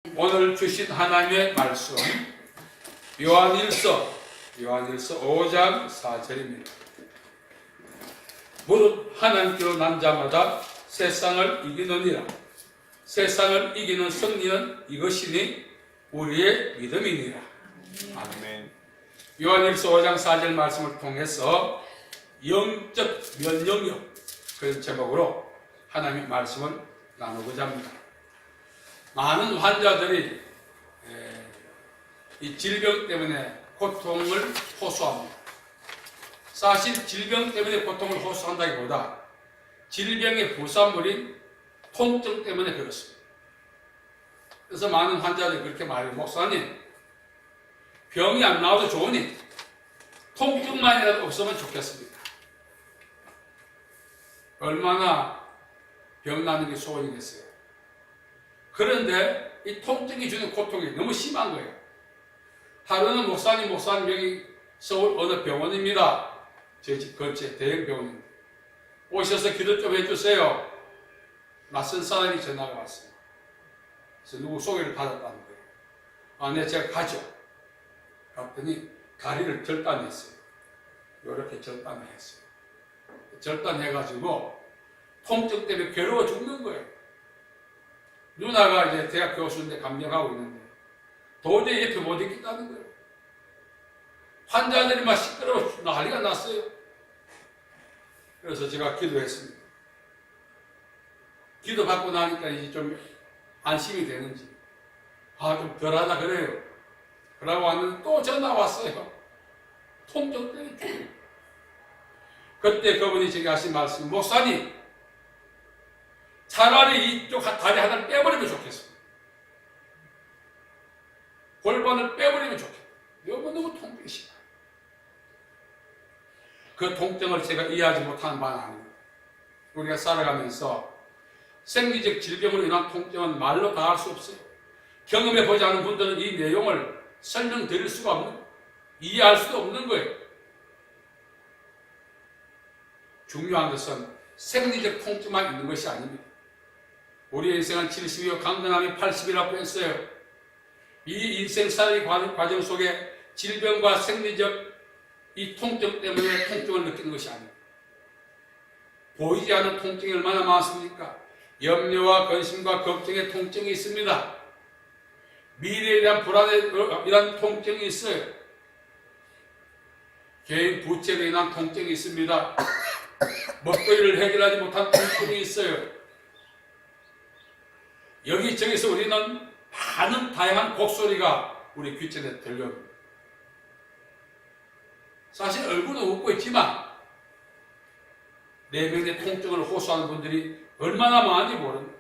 오늘 주신 하나님의 말씀 요한일서 5장 4절입니다. 무릇 하나님께로 난 자마다 세상을 이기느니라. 세상을 이기는 승리는 이것이니 우리의 믿음이니라. 아멘. 요한일서 5장 4절 말씀을 통해서 영적 면역력, 그런 제목으로 하나님의 말씀을 나누고자 합니다. 많은 환자들이 이 질병 때문에 고통을 호소합니다. 사실 질병 때문에 고통을 호소한다기보다 질병의 부산물인 통증 때문에 그렇습니다. 그래서 많은 환자들이 그렇게 말해요. 목사님, 병이 안 나와도 좋으니 통증만이라도 없으면 좋겠습니다. 얼마나 병 나는 게 소원이겠어요. 그런데 이 통증이 주는 고통이 너무 심한 거예요. 하루는 목사님 여기 서울 어느 병원입니다. 제 집 근처에 대형 병원입니다. 오셔서 기도 좀 해주세요. 낯선 사람이 전화가 왔어요. 그래서 누구 소개를 받았다는 거예요. 네, 제가 가죠. 갔더니 다리를 절단했어요. 이렇게 절단을 했어요. 절단해가지고 통증 때문에 괴로워 죽는 거예요. 누나가 이제 대학 교수인데 감정하고 있는데 도저히 이렇게 못 있겠다는 거예요. 환자들이 막 시끄러워 난리가 났어요. 그래서 제가 기도했습니다. 기도 받고 나니까 이제 좀 안심이 되는지 좀 덜하다 그래요. 그러고 왔는데 또 전화 왔어요. 통증 때문에. 그때 그분이 제가 하신 말씀, 목사님 차라리 이쪽 다리 하나를 빼버리면 좋겠습니다. 골반을 빼버리면 좋겠다. 너무 통증이 심해요. 그 통증을 제가 이해하지 못하는 바는 아닙니다. 우리가 살아가면서 생리적 질병으로 인한 통증은 말로 다 할 수 없어요. 경험해 보지 않은 분들은 이 내용을 설명드릴 수가 없는 거예요. 이해할 수도 없는 거예요. 중요한 것은 생리적 통증만 있는 것이 아닙니다. 우리의 인생은 70이요 강건함이 80이라고 했어요. 이 인생살이 과정 속에 질병과 생리적 이 통증 때문에 통증을 느끼는 것이 아닙니다. 보이지 않는 통증이 얼마나 많습니까? 염려와 근심과 걱정의 통증이 있습니다. 미래에 대한 불안에 이런 통증이 있어요. 개인 부채로 인한 통증이 있습니다. 먹거리를 해결하지 못한 통증이 있어요. 여기저기서 우리는 많은 다양한 곡소리가 우리 귀천에 들려옵니다. 사실 얼굴은 웃고 있지만 내면의 통증을 호소하는 분들이 얼마나 많은지 모릅니다.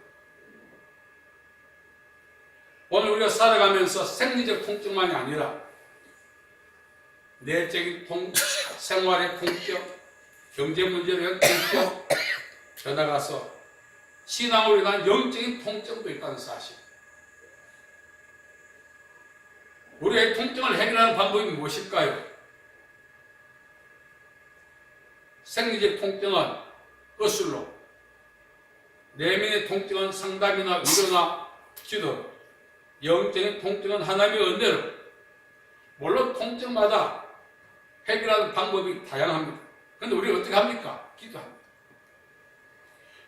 오늘 우리가 살아가면서 생리적 통증만이 아니라 내적인 생활의 통증, 경제 문제에 대한 통증, 더 나아가서 신앙으로 인한 영적인 통증도 있다는 사실. 우리의 통증을 해결하는 방법이 무엇일까요? 생리적 통증은 의술로, 내면의 통증은 상담이나 위로나 기도, 영적인 통증은 하나님의 은혜로. 물론 통증마다 해결하는 방법이 다양합니다. 그런데 우리가 어떻게 합니까? 기도합니다.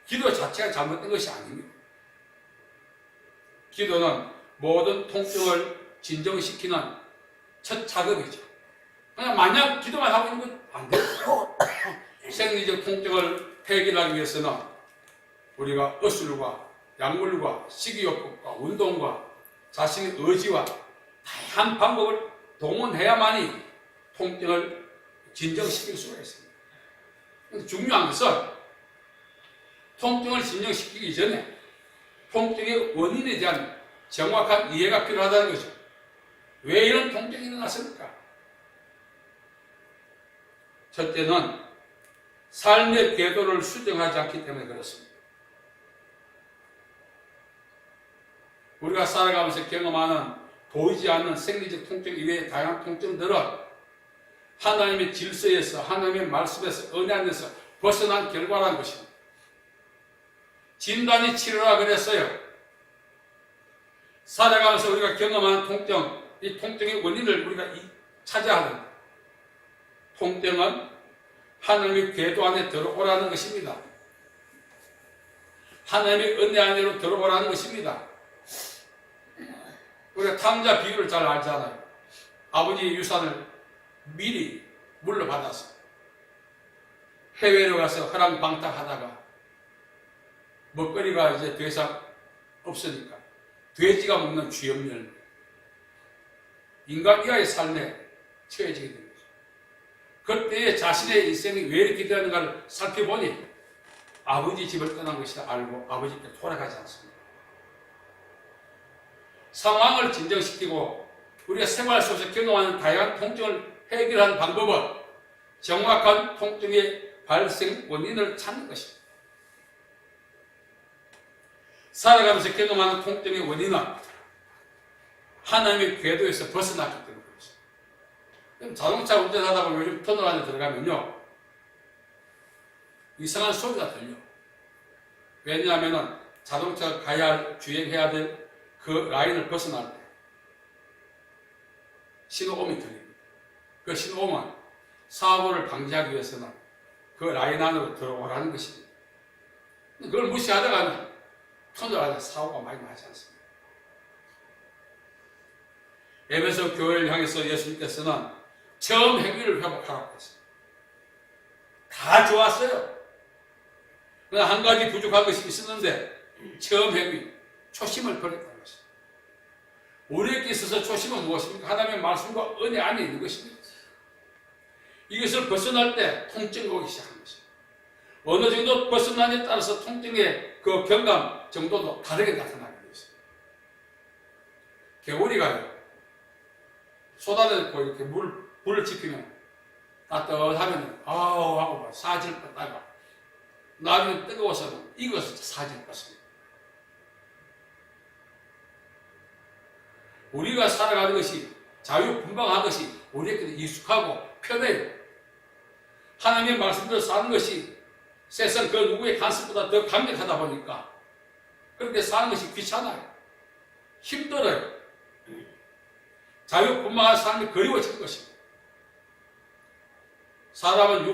기도 자체가 잘못된 것이 아닙니다. 기도는 모든 통증을 진정시키는 첫 작업이죠. 그냥 마냥 기도만 하고 있는 건 안 돼요. 생리적 통증을 해결하기 위해서는 우리가 의술과 약물과 식이요법과 운동과 자신의 의지와 다양한 방법을 동원해야만이 통증을 진정시킬 수가 있습니다. 그런데 중요한 것은 통증을 진정시키기 전에 통증의 원인에 대한 정확한 이해가 필요하다는 거죠. 왜 이런 통증이 일어났습니까? 첫째는 삶의 궤도를 수정하지 않기 때문에 그렇습니다. 우리가 살아가면서 경험하는 보이지 않는 생리적 통증 이외의 다양한 통증들은 하나님의 질서에서, 하나님의 말씀에서, 은혜 안에서 벗어난 결과라는 것입니다. 진단이 치료라 그랬어요. 살아가면서 우리가 경험하는 통증, 이 통증의 원인을 우리가 찾아야 합니다. 통증은 하나님의 궤도 안에 들어오라는 것입니다. 하나님의 은혜 안으로 들어오라는 것입니다. 우리가 탕자 비유를 잘 알잖아요. 아버지의 유산을 미리 물려받아서 해외로 가서 허랑방탕하다가 먹거리가 이제 더 이상 없으니까 돼지가 먹는 쥐염렬 인간 이하의 삶에 처해지게 됩니다. 그때에 자신의 인생이 왜 이렇게 되었는가를 살펴보니 아버지 집을 떠난 것이다 알고 아버지께 돌아가지 않습니다. 상황을 진정시키고 우리가 생활 속에서 경험하는 다양한 통증을 해결하는 방법은 정확한 통증의 발생 원인을 찾는 것입니다. 살아가면서 경험하는 통증의 원인은 하나님의 궤도에서 벗어났기 때문에 그렇습니다. 자동차 운전하다 보면 요즘 터널 안에 들어가면요 이상한 소리가 들려. 왜냐하면 자동차가 가야 할, 주행해야 될 그 라인을 벗어날 때 신호음이 들립니다. 그 신호음은 사고를 방지하기 위해서는 그 라인 안으로 들어오라는 것입니다. 그걸 무시하다가는 터널 안에 사고가 많이 나지 않습니다. 에베소 교회를 향해서 예수님께서는 처음 행위를 회복하라고 했습니다. 다 좋았어요. 그러나 한 가지 부족한 것이 있었는데 처음 행위, 초심을 버렸다는 것입니다. 우리에게 있어서 초심은 무엇입니까? 하나님의 말씀과 은혜 안에 있는 것입니다. 이것을 벗어날 때 통증이 오기 시작한 것입니다. 어느 정도 벗어나냐에 따라서 통증의 그 경감 정도도 다르게 나타나게 되어 있습니다. 개구리가요, 쏟아내고 이렇게 불을 지피면 따뜻하면 아우 하고 사질 뻗다가 나중에 뜨거워서는 익어서 사질 뻗습니다. 우리가 살아가는 것이 자유분방한 것이 우리에게 익숙하고 편해요. 하나님의 말씀대로 사는 것이 세상 그 누구의 간섭보다 더 강력하다 보니까 그렇게 사는 것이 귀찮아요. 힘들어요. 자유분방한 삶이 그리워질 것입니다. 사람은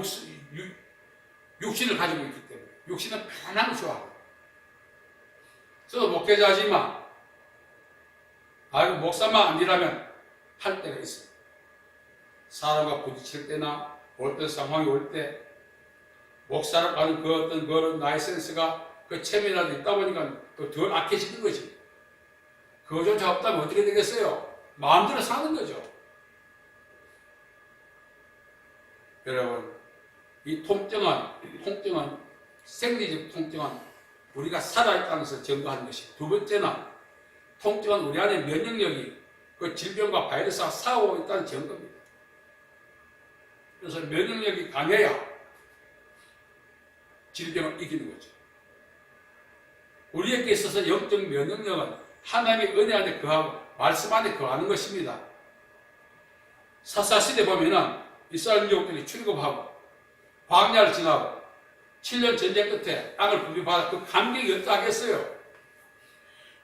육신을 가지고 있기 때문에 육신은 편안한 걸 좋아하고 저도 목회자지만 목사만 아니라면 할 때가 있어요. 사람과 부딪힐 때나 어떤 상황이 올 때 목사를 가는 그 어떤 그런 나의 센스가 그 체면이라도 있다 보니까 더 악해지는 거지. 그거조차 없다면 어떻게 되겠어요? 마음대로 사는 거죠. 여러분, 이 통증은 생리적 통증은 우리가 살아있다는 것을 증거하는 것이고, 두 번째는 통증은 우리 안에 면역력이 그 질병과 바이러스와 싸우고 있다는 증거입니다. 그래서 면역력이 강해야 질병을 이기는 거죠. 우리에게 있어서 영적 면역력은 하나님의 은혜 안에 거하고 말씀 안에 거하는 것입니다. 사사시대 보면은 이스라엘 민족들이 출애굽하고 광야를 지나고 7년 전쟁 끝에 땅을 분비받아 그 감격이 어떠하겠어요?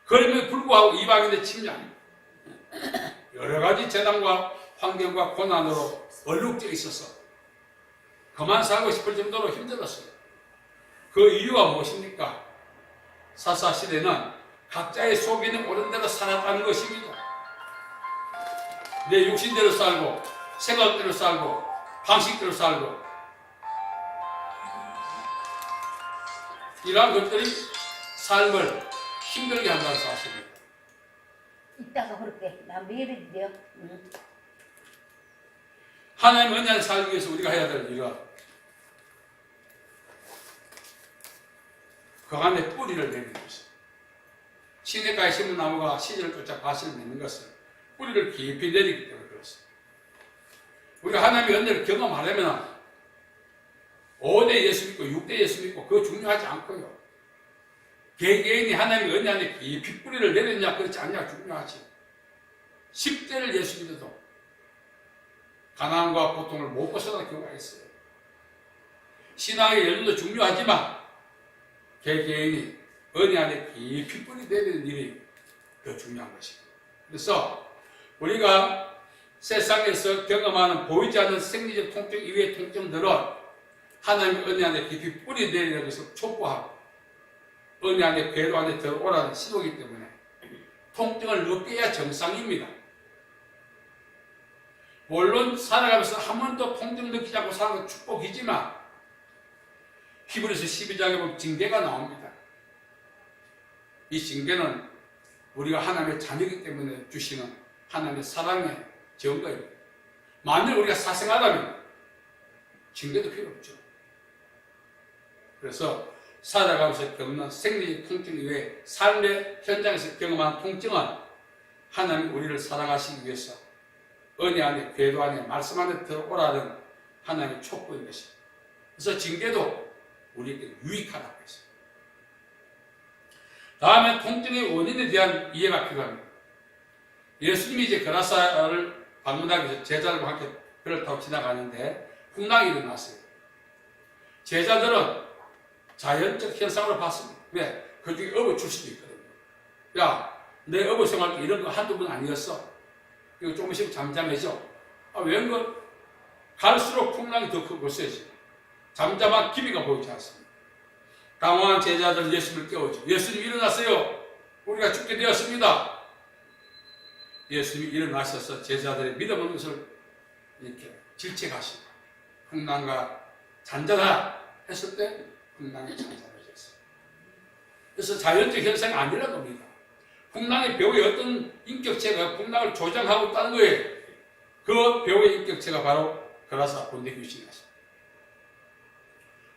그럼에도 불구하고 이방인의 침략, 여러 가지 재난과 환경과 고난으로 얼룩져 있어서 그만 살고 싶을 정도로 힘들었어요. 그 이유가 무엇입니까? 사사시대는 각자의 속에는 옳은 대로 살았다는 것입니다. 내 육신대로 살고 생각대로 살고 방식대로 살고 이러한 것들이 삶을 힘들게 한다는 사실입니다. 이따가 그렇게 나 매일 돼요. 하나님 은혜 안에 살기 위해서 우리가 해야 될 일은 그 안에 뿌리를 내는 것입니다. 시냇가에 심은 나무가 시절을 쫓아 가시를 맺는 것은 뿌리를 깊이 내리기 때문에 그렇습니다. 우리가 하나님의 은혜를 경험하려면 5대 예수 믿고 6대 예수 믿고 그거 중요하지 않고요. 개개인이 하나님의 은혜 안에 깊이 뿌리를 내렸냐 그렇지 않냐 중요하지. 10대를 예수 믿어도 가난과 고통을 못 벗어나는 경우가 있어요. 신앙의 연륜도 중요하지만 개개인이 은혜 안에 깊이 뿌리 내리는 일이 더 중요한 것입니다. 그래서 우리가 세상에서 경험하는 보이지 않는 생리적 통증 이외의 통증들은 하나님의 은혜 안에 깊이 뿌리 내리는 것을 촉구하고 은혜 안에 궤도 안에 들어오라는 시도이기 때문에 통증을 느껴야 정상입니다. 물론 살아가면서 한 번도 통증 느끼지 않고 사는 건 축복이지만 히브리서 12장에 보면 징계가 나옵니다. 이 징계는 우리가 하나님의 자녀이기 때문에 주시는 하나님의 사랑의 증거입니다. 만일 우리가 사생하다면 징계도 필요 없죠. 그래서 살아가면서 겪는 생리적 통증 이외에 삶의 현장에서 경험한 통증은 하나님 우리를 사랑하시기 위해서 은혜 안에 궤도 안에 말씀 안에 들어오라는 하나님의 촉구인 것입니다. 그래서 징계도 우리에게 유익하다고 했습니다. 다음에 통증의 원인에 대한 이해가 필요합니다. 예수님이 이제 그라사를 방문하기 위해서 제자들과 함께 배를 타고 지나가는데 풍랑이 일어났어요. 제자들은 자연적 현상으로 봤습니다. 왜? 그 중에 어부 출신도 있거든요. 야, 내 어부 생활 때 이런 거 한두 번 아니었어. 이거 조금씩 잠잠해져. 왠가 갈수록 풍랑이 더 크고 세지. 잠잠한 기미가 보이지 않습니다. 당황한 제자들 예수님을 깨우죠. 예수님 일어나세요. 우리가 죽게 되었습니다. 예수님이 일어나셔서 제자들의 믿음 없는 것을 이렇게 질책하시고 풍랑과 잔잔하라 했을 때 풍랑이 잔잔해졌어요. 그래서 자연적 현상이 아니라는 겁니다. 풍랑의 배우의 어떤 인격체가 풍랑을 조장하고 있다는 거예요. 그 배우의 인격체가 바로 그라사 본대 귀신이었습니다.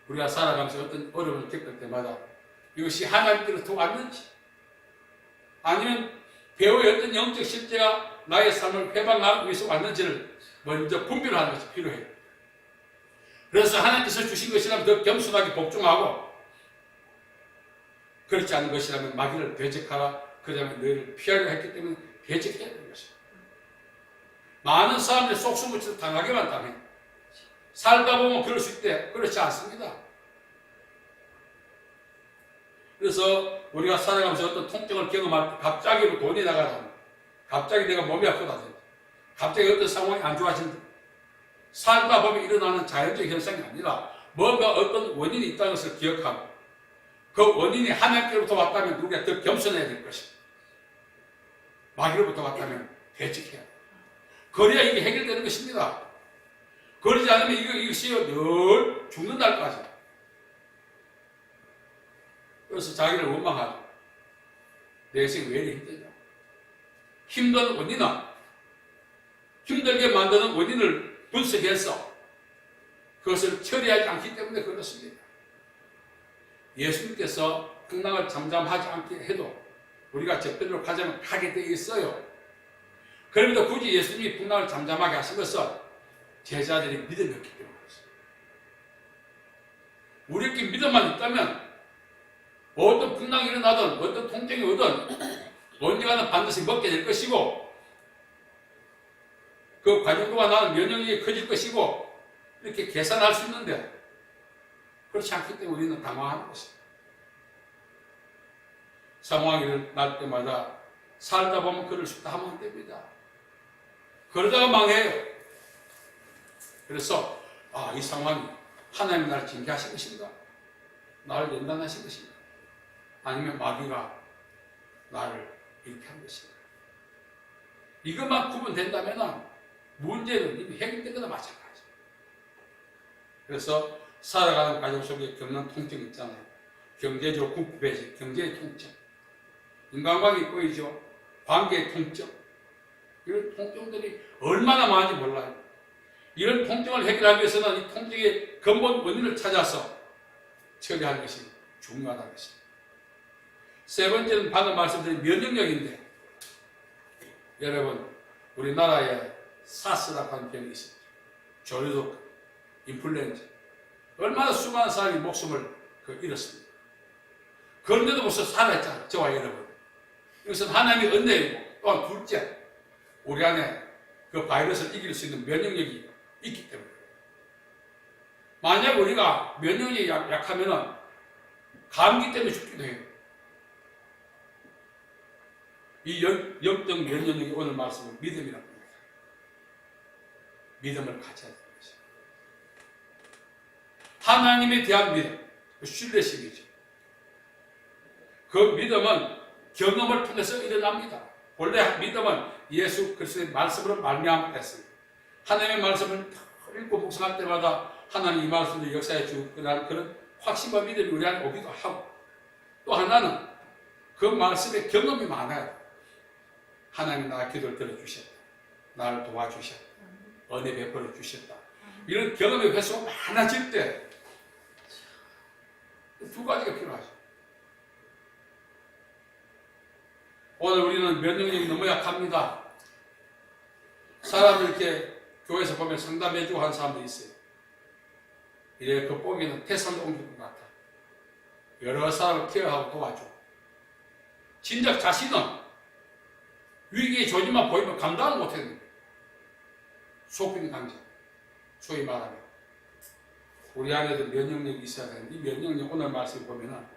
우리가 살아가면서 어떤 어려움을 겪을 때마다 이것이 하나님께로부터 왔는지 아니면 배우의 어떤 영적 실제가 나의 삶을 회방하기 위해서 왔는지를 먼저 분별하는 것이 필요해요. 그래서 하나님께서 주신 것이라면 더 겸손하게 복종하고 그렇지 않은 것이라면 마귀를 배척하라. 그러면 너희를 피하려 했기 때문에 배척해야 되는 것입니다. 많은 사람들이 속수무치도 당하게만 당해요. 살다 보면 그럴 수 있대. 그렇지 않습니다. 그래서 우리가 살아가면서 어떤 통증을 경험할 때 갑자기 돈이 나가다 갑자기 내가 몸이 아프다든지 갑자기 어떤 상황이 안 좋아진다. 살다 보면 일어나는 자연적 현상이 아니라 뭔가 어떤 원인이 있다는 것을 기억하고 그 원인이 하나님께로부터 왔다면 우리가 더 겸손해야 될 것입니다. 마귀로부터 왔다면 배척해야 돼요. 그래야 이게 해결되는 것입니다. 그러지 않으면 이것이 늘 죽는 날까지. 그래서 자기를 원망하죠. 내 인생이 왜 이렇게 힘드냐. 힘든 원인은 힘들게 만드는 원인을 분석해서 그것을 처리하지 않기 때문에 그렇습니다. 예수님께서 풍랑을 잠잠하지 않게 해도 우리가 저편으로 가자면 가게 되어 있어요. 그럼에도 굳이 예수님이 풍랑을 잠잠하게 하신 것은 제자들이 믿음이 없기 때문에 그렇습니다. 우리에게 믿음만 있다면 어떤 풍랑이 일어나든 어떤 통증이 오든 언젠가는 반드시 먹게 될 것이고 그 과정 동안 나는 면역력이 커질 것이고 이렇게 계산할 수 있는데 그렇지 않기 때문에 우리는 당황하는 것입니다. 상황이 날 때마다 살다 보면 그럴 수 있다 하면 안 됩니다. 그러다가 망해요. 그래서 이 상황이 하나님이 나를 징계하신 것인가? 나를 연단하신 것인가? 아니면 마귀가 나를 이렇게 한 것인가? 이것만 구분된다면 문제는 이미 해결된 거나 마찬가지입니다. 그래서 살아가는 과정 속에 겪는 통증이 있잖아요. 경제적 궁핍해지, 경제의 통증, 인간관계 꼬이죠, 관계의 통증. 이런 통증들이 얼마나 많은지 몰라요. 이런 통증을 해결하기 위해서는 이 통증의 근본 원인을 찾아서 처리하는 것이 중요하다는 것입니다. 세 번째는 방금 말씀드린 면역력인데 여러분 우리나라에 사스라고 하는 병이 있습니다. 조류독, 인플루엔자. 얼마나 수많은 사람이 목숨을 잃었습니다. 그런데도 벌써 살아있잖아요. 저와 여러분. 이것은 하나님의 은혜이고 또한 둘째 우리 안에 그 바이러스를 이길 수 있는 면역력이 있기 때문에 만약 우리가 면역력이 약하면 감기 때문에 죽기도 해요. 이 영적 면역력이 오늘 말씀은 믿음이라고 합니다. 믿음을 가져야 되는 것입니다. 하나님에 대한 믿음, 신뢰심이죠. 그 믿음은 경험을 통해서 일어납니다. 원래 믿음은 예수 그리스도의 말씀으로 말미암았습니다. 하나님의 말씀을 읽고 묵상할 때마다 하나님 이 말씀을 역사해 주고 그런 확신과 믿음이 우리 안에 오기도 하고, 또 하나는 그 말씀에 경험이 많아요. 하나님이 나의 기도를 들어주셨다. 나를 도와주셨다. 은혜 베풀어 주셨다. 이런 경험의 횟수가 많아질 때 두 가지가 필요하죠. 오늘 우리는 면역력이 너무 약합니다. 사람을 이렇게 교회에서 보면 상담해주고 하는 사람도 있어요. 이래 그 보기에는 태산도 옮길 것 같아. 여러 사람을 케어하고 도와줘. 진작 자신은 위기의 조짐만 보이면 감당을 못했는데, 속빈 강제, 소위 말하면 우리 안에도 면역력이 있어야 되는데, 이 면역력 오늘 말씀 보면은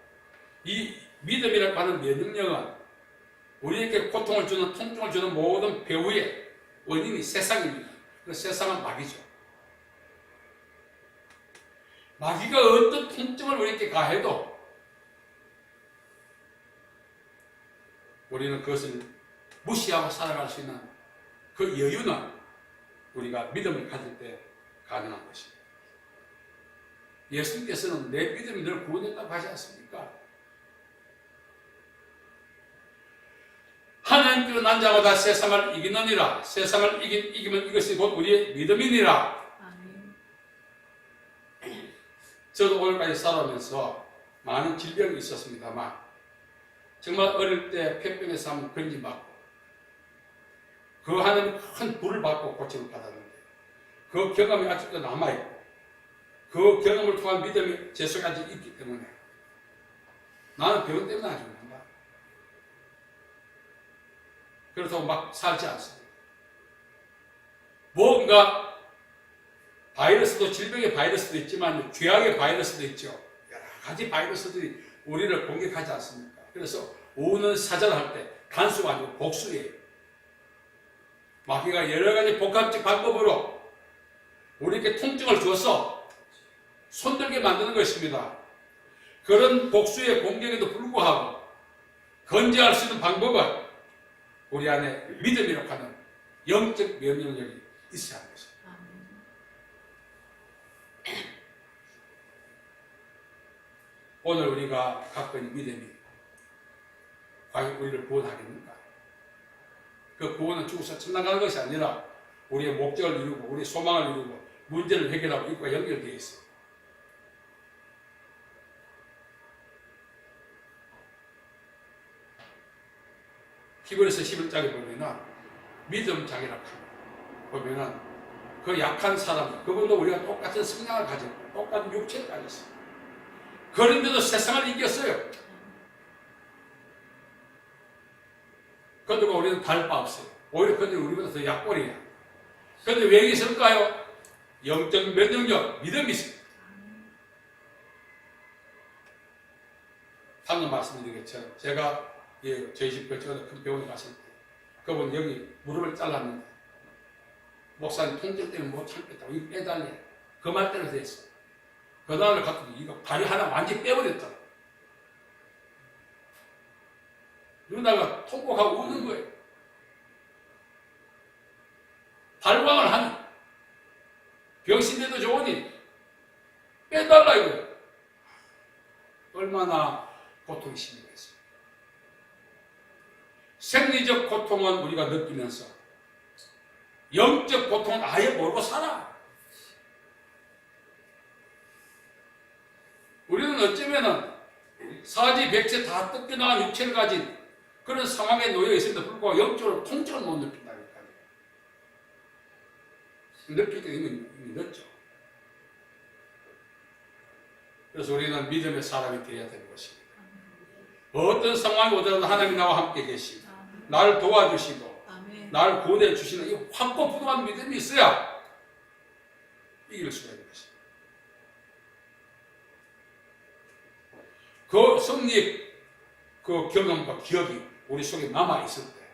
이 믿음이라고 하는 면역력은 우리에게 고통을 주는, 통증을 주는 모든 배후의 원인이 세상입니다. 그 세상은 마귀죠. 마귀가 어떤 통증을 우리에게 가해도 우리는 그것을 무시하고 살아갈 수 있는 그 여유는 우리가 믿음을 가질 때 가능한 것입니다. 예수님께서는 내 믿음이 널 구원했다고 하지 않습니까? 하나님께로 난 자마다 세상을 이기느니라. 세상을 이기면 이것이 곧 우리의 믿음이니라. 아멘. 저도 오늘까지 살아오면서 많은 질병이 있었습니다만, 정말 어릴 때 폐병에서 한번 건진받고 그 하나님 큰 불을 받고 고침을 받았는데, 그 경험이 아직도 남아있고 그 경험을 통한 믿음이 제 속에 아직 있기 때문에 나는 병 때문에 안 죽는다. 그렇다고 막 살지 않습니다. 뭔가 바이러스도, 질병의 바이러스도 있지만 죄악의 바이러스도 있죠. 여러 가지 바이러스들이 우리를 공격하지 않습니까? 그래서 오는 사전할 때 단수가 아니고 복수예요. 마귀가 여러 가지 복합적 방법으로 우리에게 통증을 주어서 손들게 만드는 것입니다. 그런 복수의 공격에도 불구하고 건재할 수 있는 방법은 우리 안에 믿음이라고 하는 영적 면역력이 있어야 하는 것입니다. 오늘 우리가 갖고 있는 믿음이 과연 우리를 구원하겠는가? 그 구원은 죽어서 천당 가는 것이 아니라 우리의 목적을 이루고 우리의 소망을 이루고 문제를 해결하고 이것과 연결되어 있습니다. 히브리서 11장에 보면은 믿음장이라고 합니다. 보면은 그 약한 사람, 그분도 우리가 똑같은 성향을 가졌고 똑같은 육체를 가졌어요. 그런데도 세상을 이겼어요. 그런데 우리는 다를 바 없어요. 오히려 그런데 우리보다 더 약골이야. 그런데 왜 있을까요? 영적 면역력, 믿음이 있어요. 방금 말씀드린 것처럼 제가 저희 집 근처에 큰 병원에 갔을 때 그분 여기 무릎을 잘랐는데 목사님 통증 때문에 못 참겠다고 이거 빼달래. 그 말대로 됐어. 그 다음에 갔더니 이거 다리 하나 완전히 빼버렸더라. 누나가 통곡하고 우는 거예요. 발광을 하니 병신대도 좋으니 빼달라 이거예요. 얼마나 고통이 심했어요. 생리적 고통은 우리가 느끼면서 영적 고통은 아예 모르고 살아. 우리는 어쩌면은 사지 백체 다 뜯겨나간 육체를 가진 그런 상황에 놓여 있음에도 불구하고 영적으로 통증을 못 느낀다니까요. 느낄 때 이미 늦죠. 그래서 우리는 믿음의 사람이 되어야 되는 것입니다. 어떤 상황이 오더라도 하나님이 나와 함께 계시고 나를 도와주시고 나를 구원해 주시는 이 확고부동한 믿음이 있어야 이길 수가 있는 것입니다. 그 승리의 그 경험과 기억이 우리 속에 남아있을 때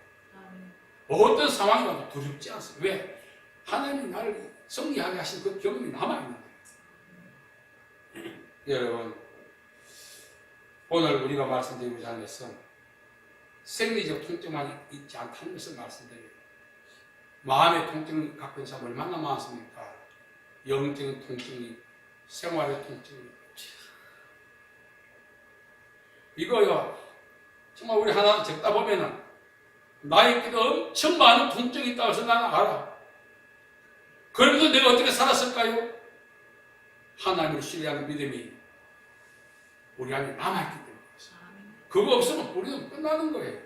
어떤 상황이 와도 두렵지 않습니다. 왜? 하나님이 나를 승리하게 하신 그 경험이 남아있는데. 여러분, 오늘 우리가 말씀드리고자 하는 것은 생리적 통증만 있지 않다는 것을 말씀드려요. 마음의 통증을 갖고 있는 사람 얼마나 많습니까? 영적인 통증이, 생활의 통증이. 이거요, 정말 우리 하나 적다 보면은 나에게도 엄청 많은 통증이 있다고 해서 나는 알아. 그러면서 내가 어떻게 살았을까요? 하나님을 신뢰하는 믿음이 우리 안에 남아있기 때문에. 그거 없으면 우리는 끝나는 거예요.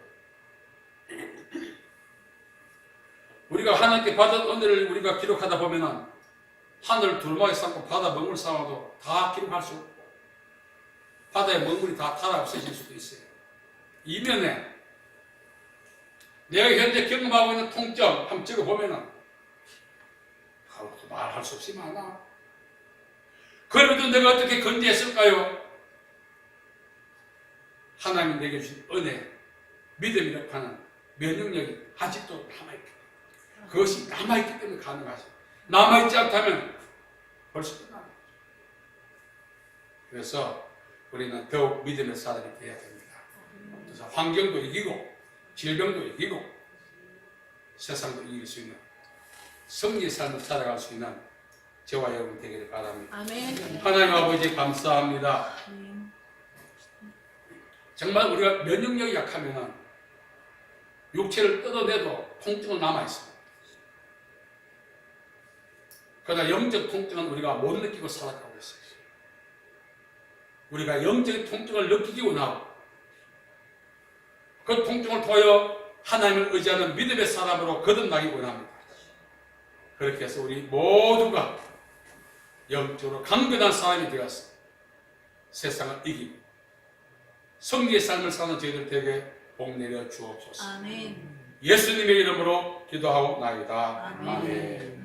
우리가 하나님께 받은 은혜를 우리가 기록하다 보면은 하늘 두루마기 쌓고 바다 먹물 쌓아도 다 기록할 수 없고 바다의 먹물이 다 타라 없어질 수도 있어요. 이면에 내가 현재 경험하고 있는 통증 한번 적어보면은 말할 수 없이 많아. 그래도 내가 어떻게 건지했을까요? 하나님이 내게 주신 은혜, 믿음이라고 하는 면역력이 아직도 남아있기 때문에, 그것이 남아있기 때문에 가능하죠. 남아있지 않다면 벌써 끝나는 거죠. 그래서 우리는 더욱 믿음의 사람이 되어야 됩니다. 그래서 환경도 이기고 질병도 이기고 세상도 이길 수 있는 승리의 삶을 살아갈 수 있는 저와 여러분 되기를 바랍니다. 아멘. 하나님 아버지 감사합니다. 정말 우리가 면역력이 약하면 육체를 뜯어내도 통증은 남아있습니다. 그러나 영적 통증은 우리가 못 느끼고 살아가고 있어요. 우리가 영적인 통증을 느끼기 원하고 그 통증을 통하여 하나님을 의지하는 믿음의 사람으로 거듭나기 원합니다. 그렇게 해서 우리 모두가 영적으로 강건한 사람이 되어서 세상을 이기고 승리의 삶을 사는 저희들 되게 복 내려 주옵소서. 아멘. 예수님의 이름으로 기도하옵나이다. 아멘. 아멘.